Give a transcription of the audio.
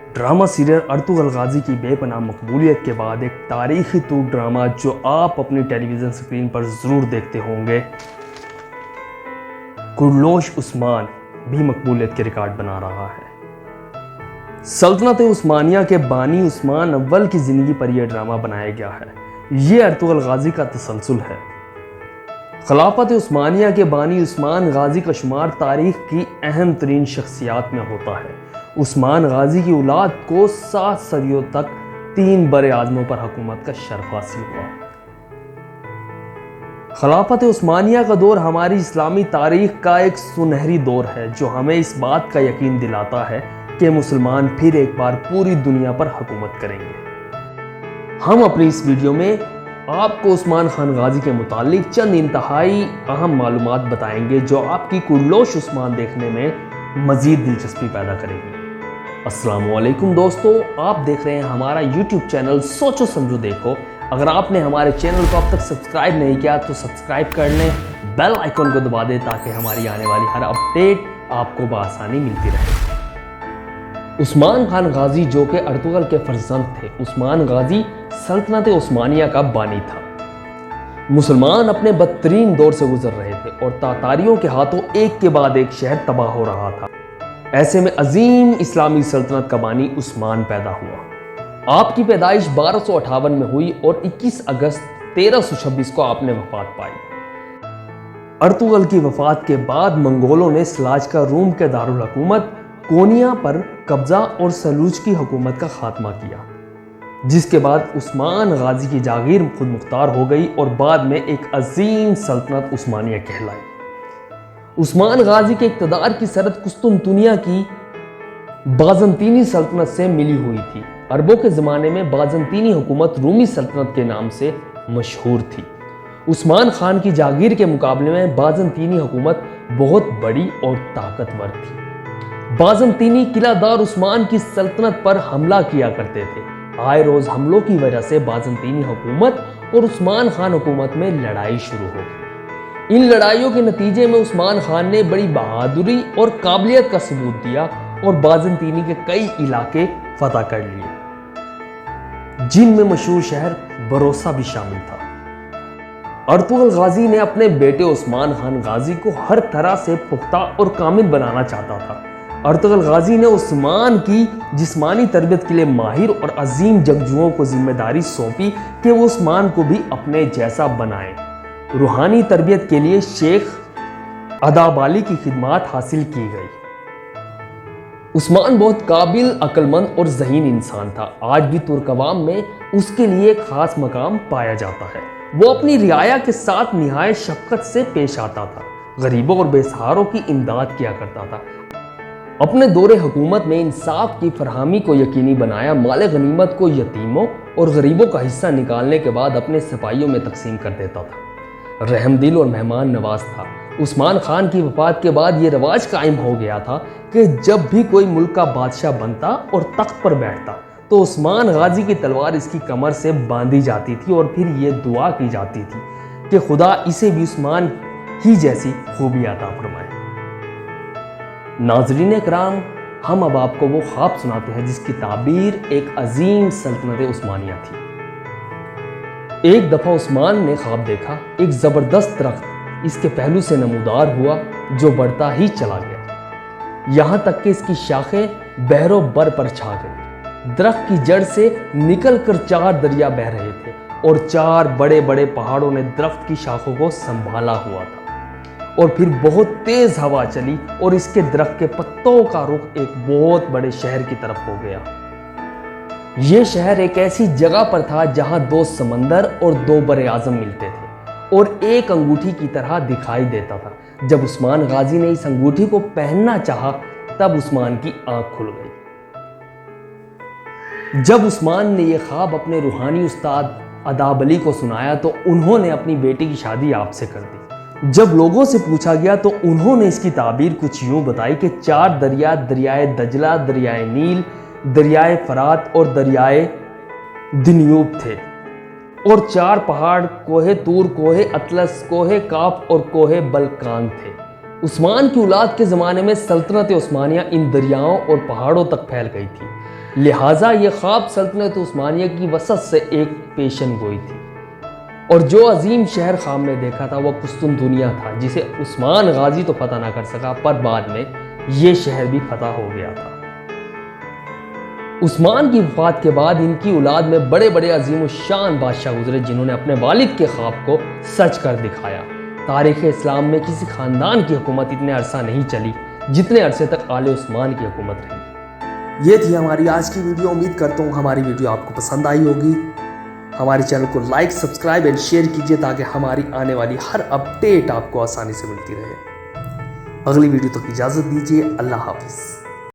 Drama serial अर्तुगल गाजी की बेपनाह मकबूलियत के बाद एक तारीखी तूर ड्रामा जो आप अपनी टेलीविज़न स्क्रीन पर ज़रूर देखते होंगे, कुर्लोश उस्मान भी मकबूलियत के रिकॉर्ड बना रहा है। सल्तनत उस्मानिया के बानी उस्मान अव्वल की ज़िंदगी पर यह ड्रामा बनाया गया है। ये अर्तुगल गाजी का तसलसल है। खिलाफत उस्मानिया के बानी उस्मान गाजी का शुमार तारीख की अहम तरीन शख्सियात में होता है। उस्मान गाजी की औलाद को 7 सदियों तक 3 बड़े आज़मों पर हुकूमत का शर्फ हासिल हुआ। खिलाफत उस्मानिया का दौर हमारी इस्लामी तारीख का एक सुनहरी दौर है जो हमें इस बात का यकीन दिलाता है कि मुसलमान फिर एक बार पूरी दुनिया पर हुकूमत करेंगे। हम अपनी इस वीडियो में आपको उस्मान खान गाजी के मुतालिक चंद इंतहाई अहम मालूमात बताएंगे जो आपकी कुर्लोश उस्मान देखने में मजीद दिलचस्पी पैदा करेगी। अस्सलामुअलैकुम दोस्तों, आप देख रहे हैं हमारा YouTube चैनल सोचो समझो देखो। अगर आपने हमारे चैनल को अब तक सब्सक्राइब नहीं किया तो सब्सक्राइब कर लें, बेल आइकन को दबा दें ताकि हमारी आने वाली हर अपडेट आपको बआसानी मिलती रहे। उस्मान खान गाजी जो कि अर्तुगल के फर्जंद थे। उस्मान गाजी सल्तनत उस्मानिया का बानी था। मुसलमान अपने बदतरीन दौर से गुजर रहे थे और तातारियों के हाथों एक के बाद एक शहर तबाह हो रहा था। ऐसे में अजीम इस्लामी सल्तनत का बानी उस्मान पैदा हुआ। आपकी पैदाइश 1258 में हुई और 21 अगस्त 1326 को आपने वफात पाई। अर्तुगल की वफात के बाद मंगोलों ने सलाजका रूम के दारुल हुकूमत कोनिया पर कब्जा और सलूज की हुकूमत का खात्मा किया, जिसके बाद उस्मान गाजी की जागीर खुद मुख्तार हो गई और बाद में एक अजीम सल्तनत उस्मानिया कहलाई। उस्मान गाजी के इक़्तिदार की सरहद कुस्तुनतुनिया की बाज़ंतीनी सल्तनत से मिली हुई थी। अरबों के ज़माने में बाज़ंतीनी हुकूमत रूमी सल्तनत के नाम से मशहूर थी। उस्मान खान की जागीर के मुकाबले में बाज़ंतीनी हुकूमत बहुत बड़ी और ताकतवर थी। बाज़ंतीनी किलादार उस्मान की सल्तनत पर हमला किया करते थे। आए रोज हमलों की वजह से बाज़ंतीनी हुकूमत और उस्मान खान हुकूमत में लड़ाई शुरू हो गई। इन लड़ाइयों के नतीजे में उस्मान खान ने बड़ी बहादुरी और काबिलियत का सबूत दिया और बाज़ंतीनी के कई इलाके फतह कर लिए, जिनमें मशहूर शहर बरोसा भी शामिल था। अर्तुगल गाजी ने अपने बेटे उस्मान खान गाजी को हर तरह से पुख्ता और कामिल बनाना चाहता था। अर्तुगल गाजी ने उस्मान की जिस्मानी तरबियत के लिए माहिर और अजीम जंगजुओं को जिम्मेदारी सौंपी कि वो उस्मान को भी अपने जैसा बनाएं। रूहानी तरबियत के लिए शेख अदाबाली की खिदमत हासिल की गई। उस्मान बहुत काबिल, अक्लमंद और ज़हीन इंसान था। आज भी तुर्कवाम में उसके लिए खास मकाम पाया जाता है। वो अपनी रियाया के साथ निहायत शफ़क़त से पेश आता था। गरीबों और बेसहारों की इमदाद किया करता था। अपने दौरे हुकूमत में इंसाफ की फरहमी को यकीनी बनाया। माल गनीमत को यतीमों और गरीबों का हिस्सा निकालने के बाद अपने सिपाहियों में तकसीम कर देता था। रहमदिल और मेहमान नवाज था। उस्मान खान की वफात के बाद ये रवाज कायम हो गया था कि जब भी कोई मुल्क का बादशाह बनता और तख्त पर बैठता तो उस्मान गाजी की तलवार इसकी कमर से बांधी जाती थी और फिर ये दुआ की जाती थी कि खुदा इसे भी उस्मान ही जैसी खूबी अता फरमाए। नाज़रीन इकराम, हम अब आपको वो ख्वाब सुनाते हैं जिसकी ताबीर एक अजीम सल्तनत उस्मानिया थी। एक दफ़ा उस्मान ने ख्वाब देखा, एक ज़बरदस्त दरख्त इसके पहलू से नमूदार हुआ जो बढ़ता ही चला गया, यहाँ तक कि इसकी शाखें बहरो बर पर छा गई। दरख्त की जड़ से निकलकर 4 दरिया बह रहे थे और 4 बड़े बड़े पहाड़ों ने दरख्त की शाखों को संभाला हुआ था। और फिर बहुत तेज़ हवा चली और इसके दरख्त के पत्तों का रुख एक बहुत बड़े शहर की तरफ हो गया। ये शहर एक ऐसी जगह पर था जहां 2 समंदर और 2 बड़े आज़म मिलते थे और एक अंगूठी की तरह दिखाई देता था। जब उस्मान गाजी ने इस अंगूठी को पहनना चाहा तब उस्मान की आंख खुल गई। जब उस्मान ने यह ख्वाब अपने रूहानी उस्ताद अदाबली को सुनाया तो उन्होंने अपनी बेटी की शादी आपसे कर दी। जब लोगों से पूछा गया तो उन्होंने इसकी ताबीर कुछ यूं बताई कि 4 दरिया, दरियाए दजला, दरियाए नील, दरियाए फरात और दरियाए दिन्यूब थे और 4 पहाड़ कोहे तूर, कोहे अतलस, कोहे काफ और कोहे बलकान थे। عثمان کی اولاد کے زمانے میں سلطنت عثمانیہ ان دریاؤں اور پہاڑوں تک پھیل گئی تھی، لہٰذا یہ خواب سلطنت عثمانیہ کی وسط سے ایک پیشن گوئی تھی، اور جو عظیم شہر خواب میں دیکھا تھا وہ قسطنطنیہ تھا، جسے عثمان غازی تو فتح نہ کر سکا، پر بعد میں یہ شہر بھی فتح ہو گیا تھا۔ عثمان کی وفات کے بعد ان کی اولاد میں بڑے بڑے عظیم الشان بادشاہ گزرے، جنہوں نے اپنے والد کے خواب کو سچ کر دکھایا۔ تاریخ اسلام میں کسی خاندان کی حکومت اتنے عرصہ نہیں چلی جتنے عرصے تک آل عثمان کی حکومت رہی۔ یہ تھی ہماری آج کی ویڈیو۔ امید کرتا ہوں ہماری ویڈیو آپ کو پسند آئی ہوگی۔ ہمارے چینل کو لائک، سبسکرائب اور شیئر کیجیے تاکہ ہماری آنے والی ہر اپڈیٹ آپ کو آسانی سے ملتی رہے۔ اگلی ویڈیو تک اجازت دیجیے۔ اللہ حافظ۔